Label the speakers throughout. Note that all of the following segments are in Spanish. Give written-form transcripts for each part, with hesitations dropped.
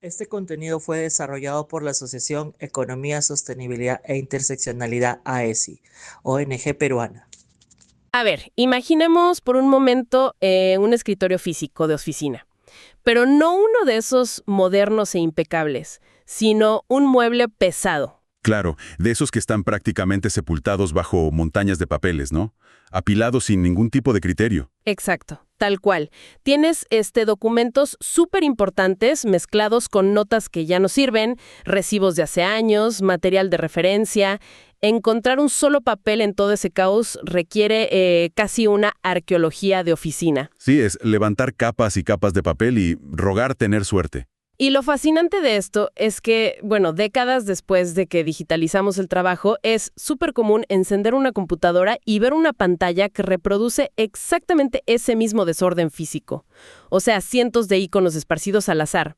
Speaker 1: Este contenido fue desarrollado por la Asociación Economía, Sostenibilidad e Interseccionalidad AESI, ONG peruana.
Speaker 2: A ver, imaginemos por un momento un escritorio físico de oficina, pero no uno de esos modernos e impecables, sino un mueble pesado.
Speaker 3: Claro, de esos que están prácticamente sepultados bajo montañas de papeles, ¿no? Apilados sin ningún tipo de criterio.
Speaker 2: Exacto, tal cual. Tienes documentos súper importantes mezclados con notas que ya no sirven, recibos de hace años, material de referencia. Encontrar un solo papel en todo ese caos requiere casi una arqueología de oficina.
Speaker 3: Sí, es levantar capas y capas de papel y rogar tener suerte.
Speaker 2: Y lo fascinante de esto es que, bueno, décadas después de que digitalizamos el trabajo, es súper común encender una computadora y ver una pantalla que reproduce exactamente ese mismo desorden físico. O sea, cientos de iconos esparcidos al azar.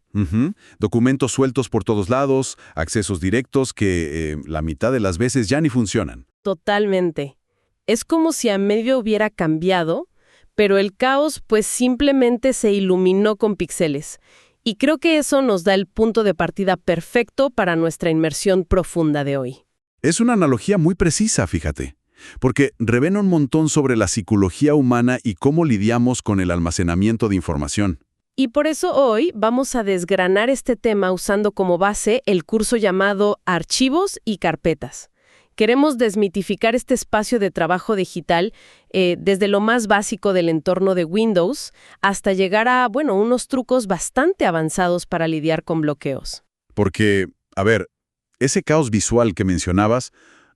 Speaker 3: Documentos sueltos por todos lados, accesos directos que la mitad de las veces ya ni funcionan.
Speaker 2: Totalmente. Es como si a medio hubiera cambiado, pero el caos pues simplemente se iluminó con píxeles. Y creo que eso nos da el punto de partida perfecto para nuestra inmersión profunda de hoy.
Speaker 3: Es una analogía muy precisa, fíjate, porque revela un montón sobre la psicología humana y cómo lidiamos con el almacenamiento de información.
Speaker 2: Y por eso hoy vamos a desgranar este tema usando como base el curso llamado Archivos y Carpetas. Queremos desmitificar este espacio de trabajo digital desde lo más básico del entorno de Windows hasta llegar a, bueno, unos trucos bastante avanzados para lidiar con bloqueos.
Speaker 3: Porque, a ver, ese caos visual que mencionabas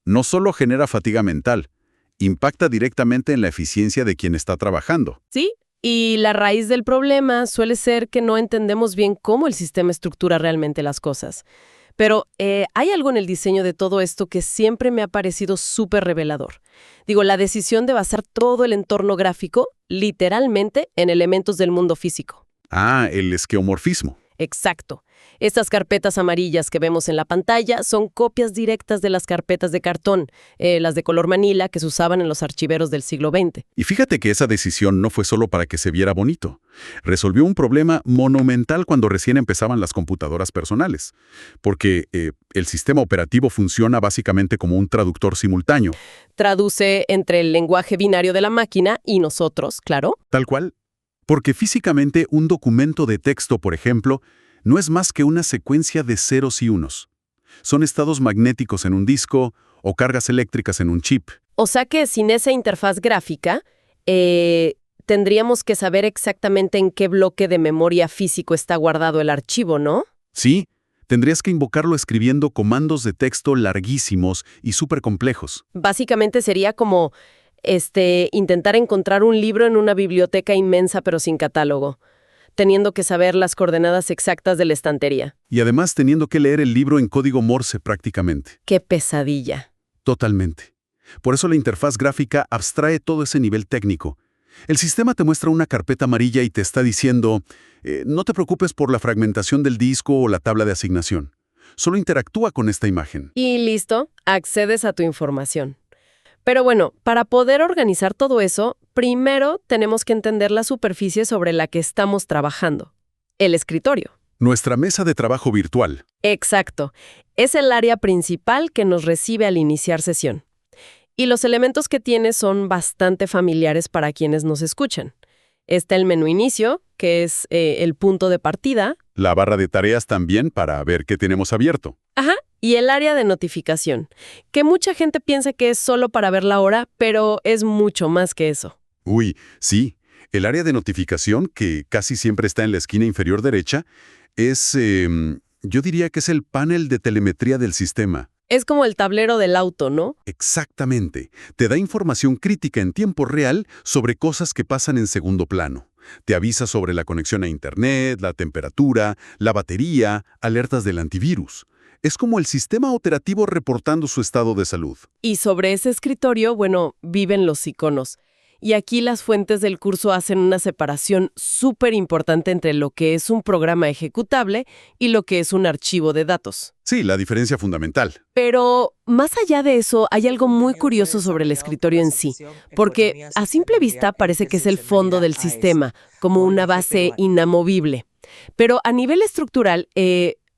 Speaker 3: no solo genera fatiga mental, impacta directamente en la eficiencia de quien está trabajando.
Speaker 2: Sí, y la raíz del problema suele ser que no entendemos bien cómo el sistema estructura realmente las cosas. Pero hay algo en el diseño de todo esto que siempre me ha parecido súper revelador. Digo, la decisión de basar todo el entorno gráfico, literalmente, en elementos del mundo físico.
Speaker 3: Ah, el esqueomorfismo.
Speaker 2: Exacto. Estas carpetas amarillas que vemos en la pantalla son copias directas de las carpetas de cartón, las de color manila que se usaban en los archiveros del siglo XX.
Speaker 3: Y fíjate que esa decisión no fue solo para que se viera bonito. Resolvió un problema monumental cuando recién empezaban las computadoras personales. Porque el sistema operativo funciona básicamente como un traductor simultáneo.
Speaker 2: Traduce entre el lenguaje binario de la máquina y nosotros, claro.
Speaker 3: Tal cual. Porque físicamente un documento de texto, por ejemplo, no es más que una secuencia de ceros y unos. Son estados magnéticos en un disco o cargas eléctricas en un chip.
Speaker 2: O sea que sin esa interfaz gráfica, tendríamos que saber exactamente en qué bloque de memoria físico está guardado el archivo, ¿no?
Speaker 3: Sí, tendrías que invocarlo escribiendo comandos de texto larguísimos y súper complejos.
Speaker 2: Básicamente sería como intentar encontrar un libro en una biblioteca inmensa pero sin catálogo, teniendo que saber las coordenadas exactas de la estantería.
Speaker 3: Y además teniendo que leer el libro en código Morse prácticamente.
Speaker 2: ¡Qué pesadilla!
Speaker 3: Totalmente. Por eso la interfaz gráfica abstrae todo ese nivel técnico. El sistema te muestra una carpeta amarilla y te está diciendo, no te preocupes por la fragmentación del disco o la tabla de asignación. Solo interactúa con esta imagen.
Speaker 2: Y listo, accedes a tu información. Pero bueno, para poder organizar todo eso, primero tenemos que entender la superficie sobre la que estamos trabajando. El escritorio.
Speaker 3: Nuestra mesa de trabajo virtual.
Speaker 2: Exacto. Es el área principal que nos recibe al iniciar sesión. Y los elementos que tiene son bastante familiares para quienes nos escuchan. Está el menú inicio, que es el punto de partida.
Speaker 3: La barra de tareas también para ver qué tenemos abierto.
Speaker 2: Ajá. Y el área de notificación, que mucha gente piensa que es solo para ver la hora, pero es mucho más que eso.
Speaker 3: Uy, sí. El área de notificación, que casi siempre está en la esquina inferior derecha, es, yo diría que es el panel de telemetría del sistema.
Speaker 2: Es como el tablero del auto, ¿no?
Speaker 3: Exactamente. Te da información crítica en tiempo real sobre cosas que pasan en segundo plano. Te avisa sobre la conexión a Internet, la temperatura, la batería, alertas del antivirus. Es como el sistema operativo reportando su estado de salud.
Speaker 2: Y sobre ese escritorio, bueno, viven los iconos. Y aquí las fuentes del curso hacen una separación súper importante entre lo que es un programa ejecutable y lo que es un archivo de datos.
Speaker 3: Sí, la diferencia fundamental.
Speaker 2: Pero más allá de eso, hay algo muy curioso sobre el escritorio en sí, porque a simple vista parece que es el fondo del sistema, como una base inamovible. Pero a nivel estructural,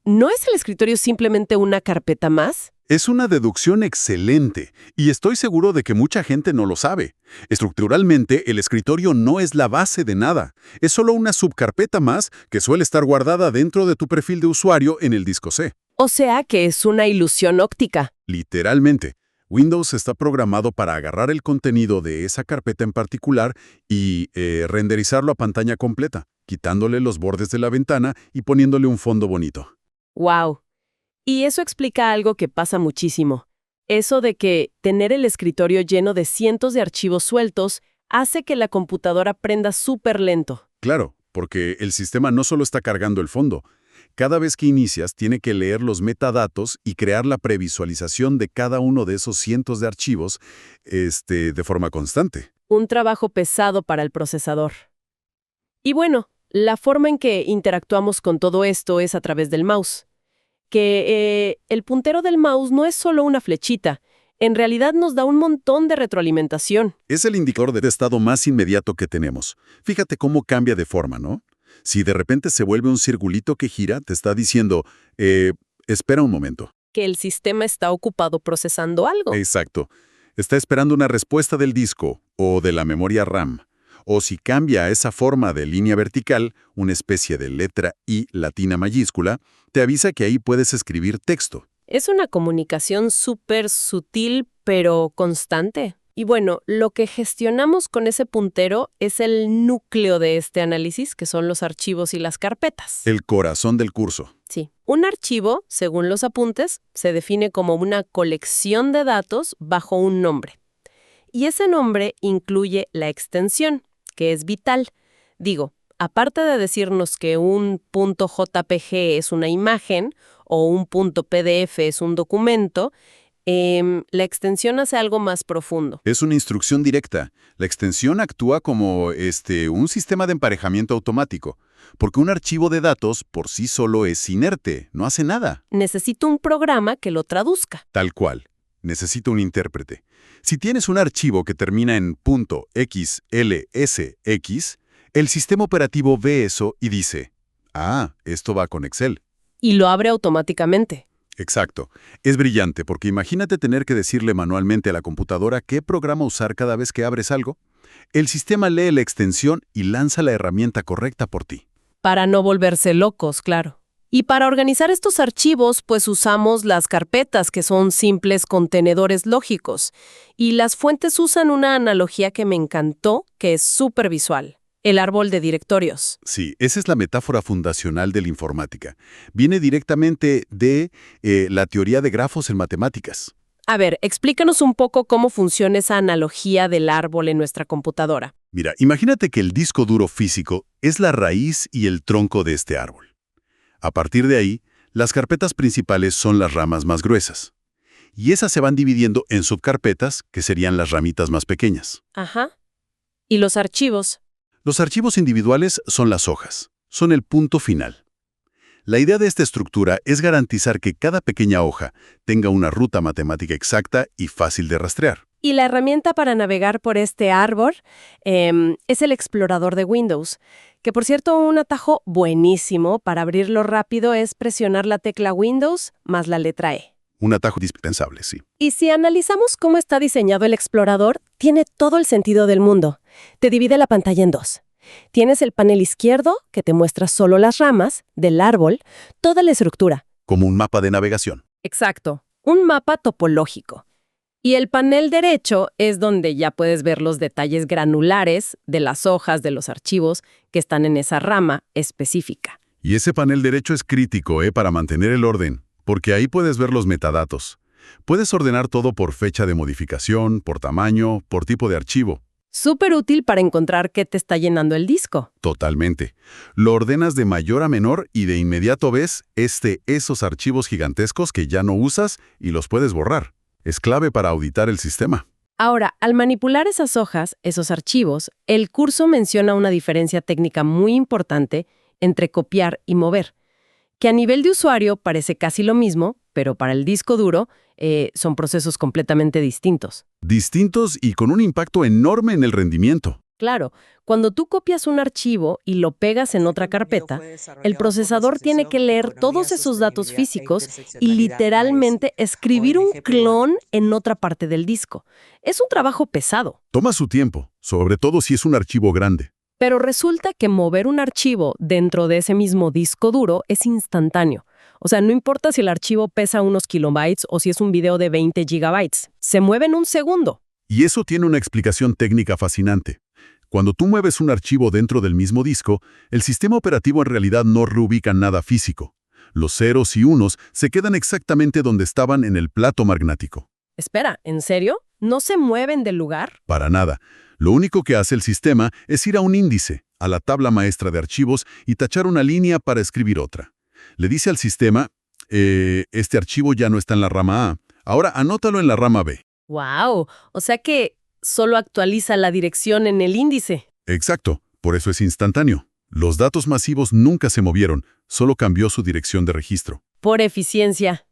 Speaker 2: ¿no es el escritorio simplemente una carpeta más?
Speaker 3: Es una deducción excelente, y estoy seguro de que mucha gente no lo sabe. Estructuralmente, el escritorio no es la base de nada. Es solo una subcarpeta más que suele estar guardada dentro de tu perfil de usuario en el disco C.
Speaker 2: O sea que es una ilusión óptica.
Speaker 3: Literalmente, Windows está programado para agarrar el contenido de esa carpeta en particular y renderizarlo a pantalla completa, quitándole los bordes de la ventana y poniéndole un fondo bonito.
Speaker 2: ¡Wow! Y eso explica algo que pasa muchísimo. Eso de que tener el escritorio lleno de cientos de archivos sueltos hace que la computadora prenda súper lento.
Speaker 3: Claro, porque el sistema no solo está cargando el fondo. Cada vez que inicias, tiene que leer los metadatos y crear la previsualización de cada uno de esos cientos de archivos de forma constante.
Speaker 2: Un trabajo pesado para el procesador. Y bueno, la forma en que interactuamos con todo esto es a través del mouse. Que el puntero del mouse no es solo una flechita, en realidad nos da un montón de retroalimentación.
Speaker 3: Es el indicador de estado más inmediato que tenemos. Fíjate cómo cambia de forma, ¿no? Si de repente se vuelve un circulito que gira, te está diciendo, espera un momento.
Speaker 2: Que el sistema está ocupado procesando algo.
Speaker 3: Exacto. Está esperando una respuesta del disco o de la memoria RAM. O si cambia a esa forma de línea vertical, una especie de letra I latina mayúscula, te avisa que ahí puedes escribir texto.
Speaker 2: Es una comunicación súper sutil, pero constante. Y bueno, lo que gestionamos con ese puntero es el núcleo de este análisis, que son los archivos y las carpetas.
Speaker 3: El corazón del curso.
Speaker 2: Sí. Un archivo, según los apuntes, se define como una colección de datos bajo un nombre. Y ese nombre incluye la extensión, que es vital. Digo, aparte de decirnos que un .jpg es una imagen o un .pdf es un documento, la extensión hace algo más profundo.
Speaker 3: Es una instrucción directa. La extensión actúa como un sistema de emparejamiento automático, porque un archivo de datos por sí solo es inerte, no hace nada.
Speaker 2: Necesito un programa que lo traduzca.
Speaker 3: Tal cual. Necesito un intérprete. Si tienes un archivo que termina en .xlsx, el sistema operativo ve eso y dice, esto va con Excel.
Speaker 2: Y lo abre automáticamente.
Speaker 3: Exacto. Es brillante porque imagínate tener que decirle manualmente a la computadora qué programa usar cada vez que abres algo. El sistema lee la extensión y lanza la herramienta correcta por ti.
Speaker 2: Para no volverse locos, claro. Y para organizar estos archivos, pues usamos las carpetas, que son simples contenedores lógicos. Y las fuentes usan una analogía que me encantó, que es súper visual. El árbol de directorios.
Speaker 3: Sí, esa es la metáfora fundacional de la informática. Viene directamente de la teoría de grafos en matemáticas.
Speaker 2: A ver, explícanos un poco cómo funciona esa analogía del árbol en nuestra computadora.
Speaker 3: Mira, imagínate que el disco duro físico es la raíz y el tronco de este árbol. A partir de ahí, las carpetas principales son las ramas más gruesas. Y esas se van dividiendo en subcarpetas, que serían las ramitas más pequeñas.
Speaker 2: Ajá. ¿Y los archivos?
Speaker 3: Los archivos individuales son las hojas. Son el punto final. La idea de esta estructura es garantizar que cada pequeña hoja tenga una ruta matemática exacta y fácil de rastrear.
Speaker 2: Y la herramienta para navegar por este árbol es el explorador de Windows, que por cierto un atajo buenísimo para abrirlo rápido es presionar la tecla Windows más la letra E.
Speaker 3: Un atajo dispensable, sí.
Speaker 2: Y si analizamos cómo está diseñado el explorador, tiene todo el sentido del mundo. Te divide la pantalla en dos. Tienes el panel izquierdo, que te muestra solo las ramas del árbol, toda la estructura.
Speaker 3: Como un mapa de navegación.
Speaker 2: Exacto, un mapa topológico. Y el panel derecho es donde ya puedes ver los detalles granulares de las hojas de los archivos que están en esa rama específica.
Speaker 3: Y ese panel derecho es crítico, para mantener el orden, porque ahí puedes ver los metadatos. Puedes ordenar todo por fecha de modificación, por tamaño, por tipo de archivo.
Speaker 2: Súper útil para encontrar qué te está llenando el disco.
Speaker 3: Totalmente. Lo ordenas de mayor a menor y de inmediato ves esos archivos gigantescos que ya no usas y los puedes borrar. Es clave para auditar el sistema.
Speaker 2: Ahora, al manipular esas hojas, esos archivos, el curso menciona una diferencia técnica muy importante entre copiar y mover, que a nivel de usuario parece casi lo mismo, pero para el disco duro son procesos completamente distintos.
Speaker 3: Distintos y con un impacto enorme en el rendimiento.
Speaker 2: Claro, cuando tú copias un archivo y lo pegas en otra carpeta, el procesador tiene que leer todos esos datos físicos y literalmente escribir un clon en otra parte del disco. Es un trabajo pesado.
Speaker 3: Toma su tiempo, sobre todo si es un archivo grande.
Speaker 2: Pero resulta que mover un archivo dentro de ese mismo disco duro es instantáneo. O sea, no importa si el archivo pesa unos kilobytes o si es un video de 20 gigabytes. Se mueve en un segundo.
Speaker 3: Y eso tiene una explicación técnica fascinante. Cuando tú mueves un archivo dentro del mismo disco, el sistema operativo en realidad no reubica nada físico. Los ceros y unos se quedan exactamente donde estaban en el plato magnético.
Speaker 2: Espera, ¿en serio? ¿No se mueven del lugar?
Speaker 3: Para nada. Lo único que hace el sistema es ir a un índice, a la tabla maestra de archivos y tachar una línea para escribir otra. Le dice al sistema, este archivo ya no está en la rama A, ahora anótalo en la rama B.
Speaker 2: ¡Wow! O sea que solo actualiza la dirección en el índice.
Speaker 3: Exacto, por eso es instantáneo. Los datos masivos nunca se movieron, solo cambió su dirección de registro.
Speaker 2: Por eficiencia.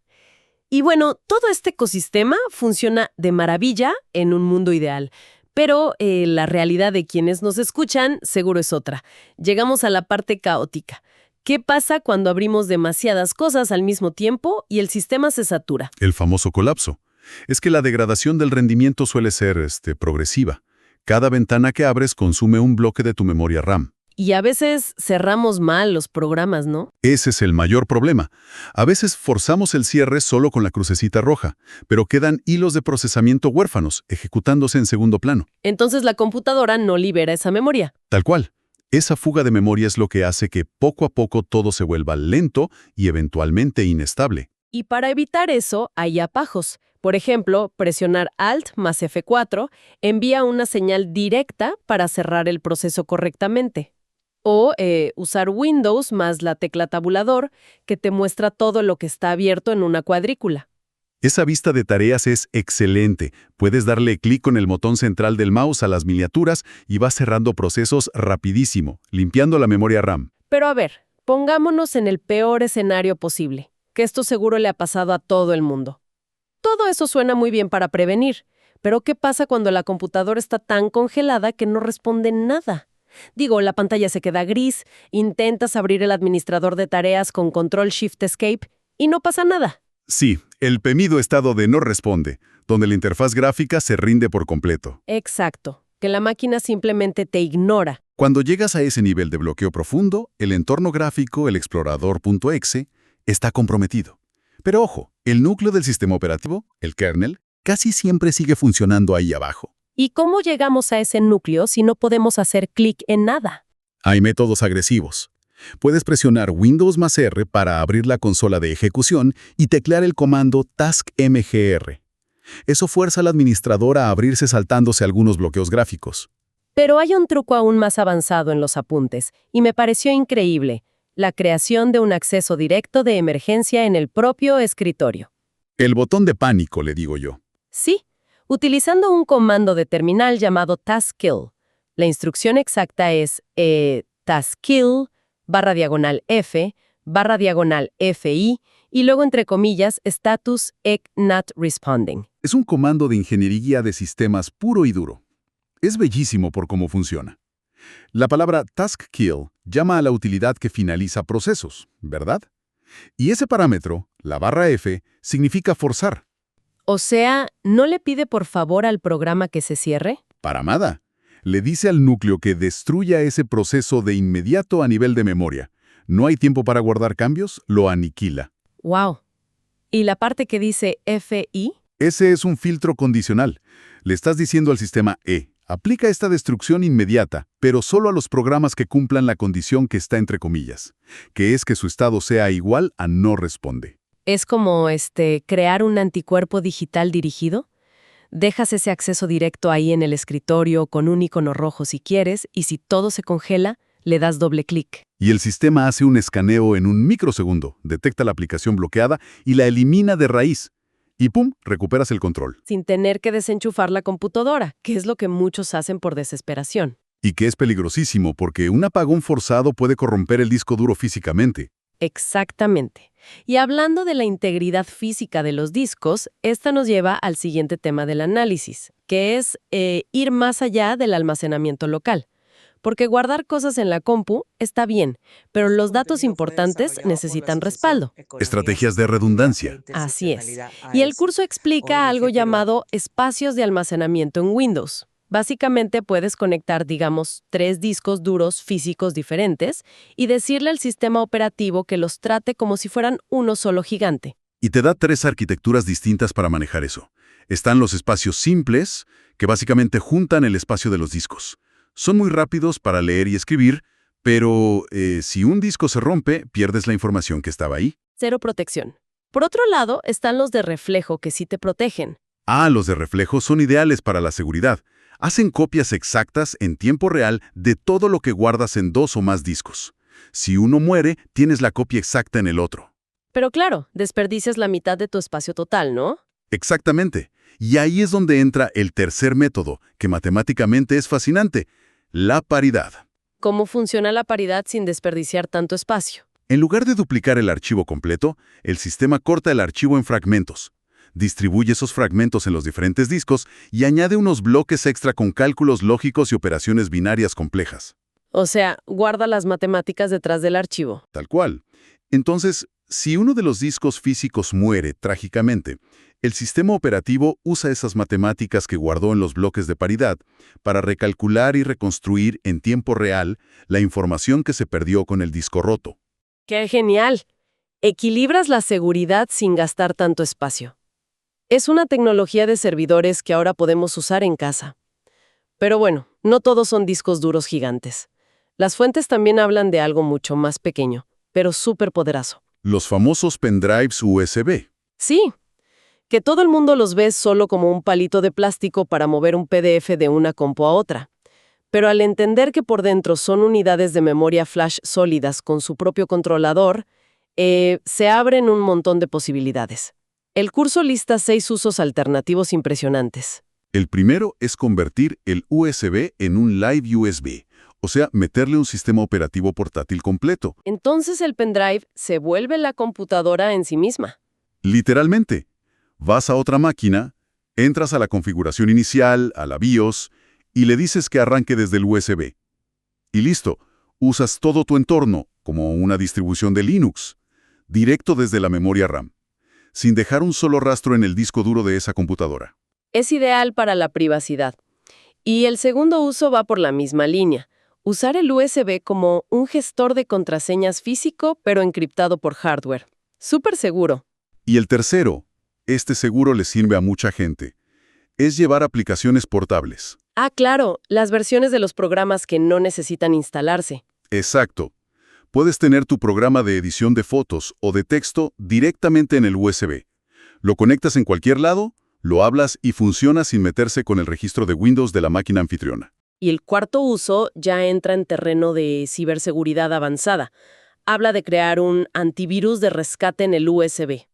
Speaker 2: Y bueno, todo este ecosistema funciona de maravilla en un mundo ideal. Pero la realidad de quienes nos escuchan seguro es otra. Llegamos a la parte caótica. ¿Qué pasa cuando abrimos demasiadas cosas al mismo tiempo y el sistema se satura?
Speaker 3: El famoso colapso. Es que la degradación del rendimiento suele ser progresiva. Cada ventana que abres consume un bloque de tu memoria RAM.
Speaker 2: Y a veces cerramos mal los programas, ¿no?
Speaker 3: Ese es el mayor problema. A veces forzamos el cierre solo con la crucecita roja, pero quedan hilos de procesamiento huérfanos, ejecutándose en segundo plano.
Speaker 2: Entonces la computadora no libera esa memoria.
Speaker 3: Tal cual. Esa fuga de memoria es lo que hace que poco a poco todo se vuelva lento y eventualmente inestable.
Speaker 2: Y para evitar eso, hay atajos. Por ejemplo, presionar Alt más F4 envía una señal directa para cerrar el proceso correctamente. O usar Windows más la tecla tabulador, que te muestra todo lo que está abierto en una cuadrícula.
Speaker 3: Esa vista de tareas es excelente. Puedes darle clic con el botón central del mouse a las miniaturas y vas cerrando procesos rapidísimo, limpiando la memoria RAM.
Speaker 2: Pero a ver, pongámonos en el peor escenario posible, que esto seguro le ha pasado a todo el mundo. Todo eso suena muy bien para prevenir, pero ¿qué pasa cuando la computadora está tan congelada que no responde nada? Digo, la pantalla se queda gris, intentas abrir el administrador de tareas con Control-Shift-Escape y no pasa nada.
Speaker 3: Sí, el temido estado de no responde, donde la interfaz gráfica se rinde por completo.
Speaker 2: Exacto, que la máquina simplemente te ignora.
Speaker 3: Cuando llegas a ese nivel de bloqueo profundo, el entorno gráfico, el explorador.exe, está comprometido. Pero ojo, el núcleo del sistema operativo, el kernel, casi siempre sigue funcionando ahí abajo.
Speaker 2: ¿Y cómo llegamos a ese núcleo si no podemos hacer clic en nada?
Speaker 3: Hay métodos agresivos. Puedes presionar Windows más R para abrir la consola de ejecución y teclear el comando taskmgr. Eso fuerza al administrador a abrirse saltándose algunos bloqueos gráficos.
Speaker 2: Pero hay un truco aún más avanzado en los apuntes, y me pareció increíble: la creación de un acceso directo de emergencia en el propio escritorio.
Speaker 3: El botón de pánico, le digo yo.
Speaker 2: Sí, utilizando un comando de terminal llamado taskkill. La instrucción exacta es taskkill /F /FI y luego entre comillas status egg not responding.
Speaker 3: Es un comando de ingeniería de sistemas puro y duro. Es bellísimo por cómo funciona. La palabra taskkill llama a la utilidad que finaliza procesos, ¿verdad? Y ese parámetro, la /F, significa forzar.
Speaker 2: O sea, ¿no le pide por favor al programa que se cierre?
Speaker 3: Para nada. Le dice al núcleo que destruya ese proceso de inmediato a nivel de memoria. No hay tiempo para guardar cambios, lo aniquila.
Speaker 2: ¡Wow! ¿Y la parte que dice FI?
Speaker 3: Ese es un filtro condicional. Le estás diciendo al sistema aplica esta destrucción inmediata, pero solo a los programas que cumplan la condición que está entre comillas, que es que su estado sea igual a no responde.
Speaker 2: ¿Es como crear un anticuerpo digital dirigido? Dejas ese acceso directo ahí en el escritorio con un icono rojo si quieres, y si todo se congela, le das doble clic.
Speaker 3: Y el sistema hace un escaneo en un microsegundo, detecta la aplicación bloqueada y la elimina de raíz. Y ¡pum!, recuperas el control.
Speaker 2: Sin tener que desenchufar la computadora, que es lo que muchos hacen por desesperación.
Speaker 3: Y que es peligrosísimo porque un apagón forzado puede corromper el disco duro físicamente.
Speaker 2: Exactamente. Y hablando de la integridad física de los discos, esta nos lleva al siguiente tema del análisis, que es ir más allá del almacenamiento local. Porque guardar cosas en la compu está bien, pero los datos
Speaker 1: Contenido fue
Speaker 2: importantes
Speaker 1: desarrollado por la
Speaker 2: necesitan
Speaker 1: Asociación
Speaker 2: respaldo.
Speaker 1: Economía
Speaker 3: Estrategias de
Speaker 1: Sostenibilidad e
Speaker 3: redundancia.
Speaker 2: Así es.
Speaker 1: Interseccionalidad
Speaker 2: Y el
Speaker 1: AESI,
Speaker 2: curso explica
Speaker 1: ONG
Speaker 2: algo
Speaker 1: peruana.
Speaker 2: llamado espacios de almacenamiento en Windows. Básicamente puedes conectar, digamos, 3 discos duros físicos diferentes y decirle al sistema operativo que los trate como si fueran uno solo gigante.
Speaker 3: Y te da 3 arquitecturas distintas para manejar eso. Están los espacios simples, que básicamente juntan el espacio de los discos. Son muy rápidos para leer y escribir, pero si un disco se rompe, pierdes la información que estaba ahí.
Speaker 2: Cero protección. Por otro lado, están los de reflejo que sí te protegen.
Speaker 3: Ah, los de reflejo son ideales para la seguridad. Hacen copias exactas en tiempo real de todo lo que guardas en 2 o más discos. Si uno muere, tienes la copia exacta en el otro.
Speaker 2: Pero claro, desperdicias la mitad de tu espacio total, ¿no?
Speaker 3: Exactamente. Y ahí es donde entra el tercer método, que matemáticamente es fascinante: la paridad.
Speaker 2: ¿Cómo funciona la paridad sin desperdiciar tanto espacio?
Speaker 3: En lugar de duplicar el archivo completo, el sistema corta el archivo en fragmentos. Distribuye esos fragmentos en los diferentes discos y añade unos bloques extra con cálculos lógicos y operaciones binarias complejas.
Speaker 2: O sea, guarda las matemáticas detrás del archivo.
Speaker 3: Tal cual. Entonces, si uno de los discos físicos muere trágicamente, el sistema operativo usa esas matemáticas que guardó en los bloques de paridad para recalcular y reconstruir en tiempo real la información que se perdió con el disco roto.
Speaker 2: ¡Qué genial! Equilibras la seguridad sin gastar tanto espacio. Es una tecnología de servidores que ahora podemos usar en casa. Pero bueno, no todos son discos duros gigantes. Las fuentes también hablan de algo mucho más pequeño, pero súper poderoso.
Speaker 3: Los famosos pendrives USB.
Speaker 2: Sí, que todo el mundo los ve solo como un palito de plástico para mover un PDF de una compu a otra. Pero al entender que por dentro son unidades de memoria flash sólidas con su propio controlador, se abren un montón de posibilidades. El curso lista 6 usos alternativos impresionantes.
Speaker 3: El primero es convertir el USB en un Live USB, o sea, meterle un sistema operativo portátil completo.
Speaker 2: Entonces el pendrive se vuelve la computadora en sí misma.
Speaker 3: Literalmente, vas a otra máquina, entras a la configuración inicial, a la BIOS, y le dices que arranque desde el USB. Y listo, usas todo tu entorno, como una distribución de Linux, directo desde la memoria RAM, sin dejar un solo rastro en el disco duro de esa computadora.
Speaker 2: Es ideal para la privacidad. Y el segundo uso va por la misma línea. Usar el USB como un gestor de contraseñas físico, pero encriptado por hardware. Súper seguro.
Speaker 3: Y el tercero, este seguro le sirve a mucha gente, es llevar aplicaciones portables.
Speaker 2: Ah, claro, las versiones de los programas que no necesitan instalarse.
Speaker 3: Exacto. Puedes tener tu programa de edición de fotos o de texto directamente en el USB. Lo conectas en cualquier lado, lo hablas y funciona sin meterse con el registro de Windows de la máquina anfitriona.
Speaker 2: Y el cuarto uso ya entra en terreno de ciberseguridad avanzada. Habla de crear un antivirus de rescate en el USB.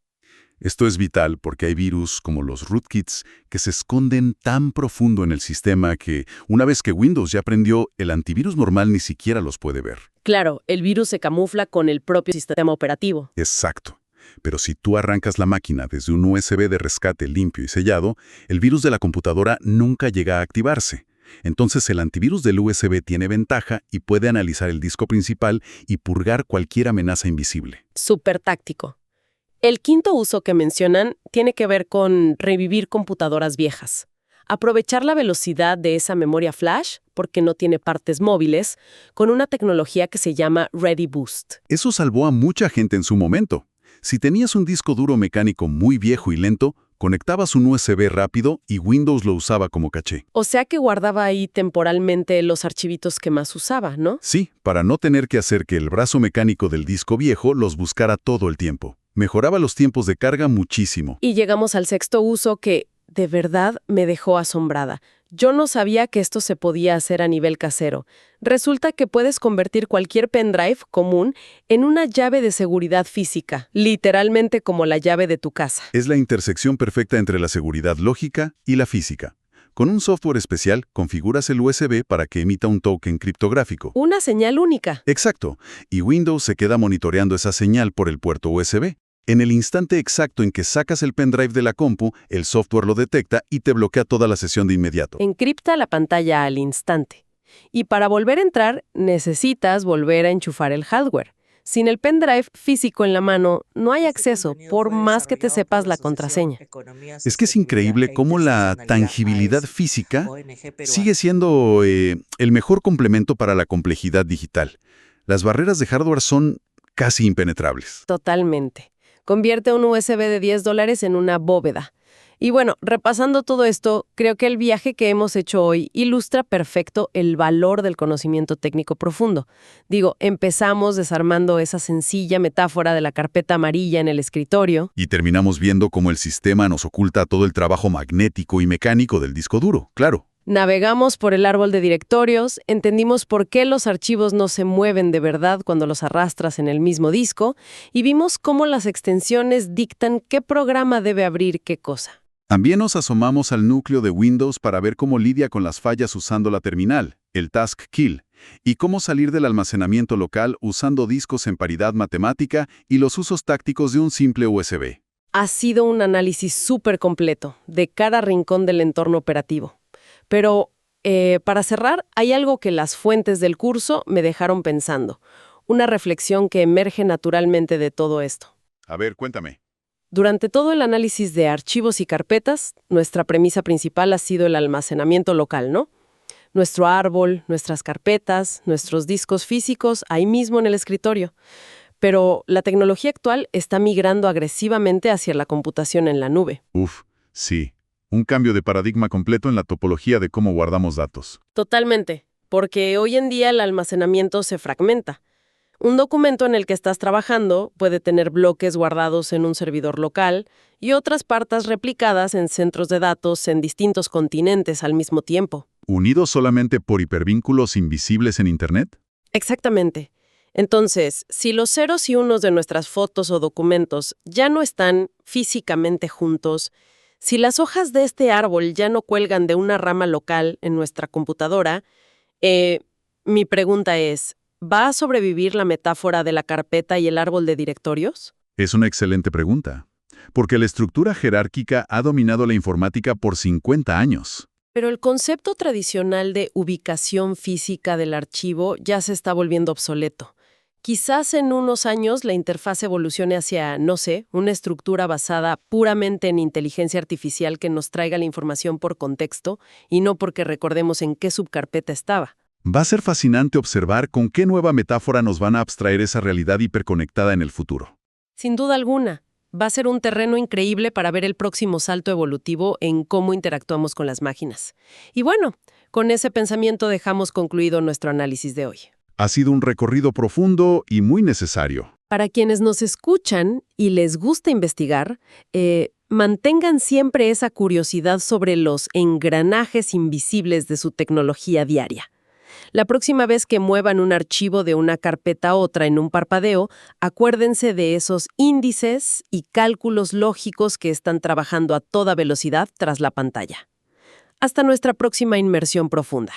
Speaker 3: Esto es vital porque hay virus como los rootkits que se esconden tan profundo en el sistema que, una vez que Windows ya aprendió, el antivirus normal ni siquiera los puede ver.
Speaker 2: Claro, el virus se camufla con el propio sistema operativo.
Speaker 3: Exacto. Pero si tú arrancas la máquina desde un USB de rescate limpio y sellado, el virus de la computadora nunca llega a activarse. Entonces el antivirus del USB tiene ventaja y puede analizar el disco principal y purgar cualquier amenaza invisible.
Speaker 2: Súper táctico. El quinto uso que mencionan tiene que ver con revivir computadoras viejas. Aprovechar la velocidad de esa memoria flash, porque no tiene partes móviles, con una tecnología que se llama ReadyBoost.
Speaker 3: Eso salvó a mucha gente en su momento. Si tenías un disco duro mecánico muy viejo y lento, conectabas un USB rápido y Windows lo usaba como caché.
Speaker 2: O sea que guardaba ahí temporalmente los archivitos que más usaba, ¿no?
Speaker 3: Sí, para no tener que hacer que el brazo mecánico del disco viejo los buscara todo el tiempo. Mejoraba los tiempos de carga muchísimo.
Speaker 2: Y llegamos al sexto uso que, de verdad, me dejó asombrada. Yo no sabía que esto se podía hacer a nivel casero. Resulta que puedes convertir cualquier pendrive común en una llave de seguridad física, literalmente como la llave de tu casa.
Speaker 3: Es la intersección perfecta entre la seguridad lógica y la física. Con un software especial, configuras el USB para que emita un token criptográfico.
Speaker 2: Una señal única.
Speaker 3: Exacto, y Windows se queda monitoreando esa señal por el puerto USB. En el instante exacto en que sacas el pendrive de la compu, el software lo detecta y te bloquea toda la sesión de inmediato.
Speaker 2: Encripta la pantalla al instante. Y para volver a entrar, necesitas volver a enchufar el hardware. Sin el pendrive físico en la mano, no hay acceso, por más que te sepas la contraseña.
Speaker 3: Es que es increíble cómo la tangibilidad física sigue siendo el mejor complemento para la complejidad digital. Las barreras de hardware son casi impenetrables.
Speaker 2: Totalmente. Convierte un USB de $10 en una bóveda. Y bueno, repasando todo esto, creo que el viaje que hemos hecho hoy ilustra perfecto el valor del conocimiento técnico profundo. Digo, empezamos desarmando esa sencilla metáfora de la carpeta amarilla en el escritorio.
Speaker 3: Y terminamos viendo cómo el sistema nos oculta todo el trabajo magnético y mecánico del disco duro, claro.
Speaker 2: Navegamos por el árbol de directorios, entendimos por qué los archivos no se mueven de verdad cuando los arrastras en el mismo disco, y vimos cómo las extensiones dictan qué programa debe abrir qué cosa.
Speaker 3: También nos asomamos al núcleo de Windows para ver cómo lidia con las fallas usando la terminal, el task kill, y cómo salir del almacenamiento local usando discos en paridad matemática y los usos tácticos de un simple USB.
Speaker 2: Ha sido un análisis súper completo, de cada rincón del entorno operativo. Pero, para cerrar, hay algo que las fuentes del curso me dejaron pensando. Una reflexión que emerge naturalmente de todo esto.
Speaker 3: A ver, cuéntame.
Speaker 2: Durante todo el análisis de archivos y carpetas, nuestra premisa principal ha sido el almacenamiento local, ¿no? Nuestro árbol, nuestras carpetas, nuestros discos físicos, ahí mismo en el escritorio. Pero la tecnología actual está migrando agresivamente hacia la computación en la nube.
Speaker 3: Sí. Un cambio de paradigma completo en la topología de cómo guardamos datos.
Speaker 2: Totalmente, porque hoy en día el almacenamiento se fragmenta. Un documento en el que estás trabajando puede tener bloques guardados en un servidor local y otras partes replicadas en centros de datos en distintos continentes al mismo tiempo.
Speaker 3: ¿Unidos solamente por hipervínculos invisibles en Internet?
Speaker 2: Exactamente. Entonces, si los ceros y unos de nuestras fotos o documentos ya no están físicamente juntos, si las hojas de este árbol ya no cuelgan de una rama local en nuestra computadora, mi pregunta es, ¿va a sobrevivir la metáfora de la carpeta y el árbol de directorios?
Speaker 3: Es una excelente pregunta, porque la estructura jerárquica ha dominado la informática por 50 años.
Speaker 2: Pero el concepto tradicional de ubicación física del archivo ya se está volviendo obsoleto. Quizás en unos años la interfaz evolucione hacia, no sé, una estructura basada puramente en inteligencia artificial que nos traiga la información por contexto y no porque recordemos en qué subcarpeta estaba.
Speaker 3: Va a ser fascinante observar con qué nueva metáfora nos van a abstraer esa realidad hiperconectada en el futuro.
Speaker 2: Sin duda alguna, va a ser un terreno increíble para ver el próximo salto evolutivo en cómo interactuamos con las máquinas. Y bueno, con ese pensamiento dejamos concluido nuestro análisis de hoy.
Speaker 3: Ha sido un recorrido profundo y muy necesario.
Speaker 2: Para quienes nos escuchan y les gusta investigar, mantengan siempre esa curiosidad sobre los engranajes invisibles de su tecnología diaria. La próxima vez que muevan un archivo de una carpeta a otra en un parpadeo, acuérdense de esos índices y cálculos lógicos que están trabajando a toda velocidad tras la pantalla. Hasta nuestra próxima inmersión profunda.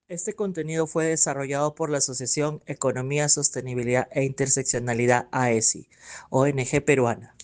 Speaker 1: Este contenido fue desarrollado por la Asociación Economía, Sostenibilidad e Interseccionalidad AESI, ONG peruana.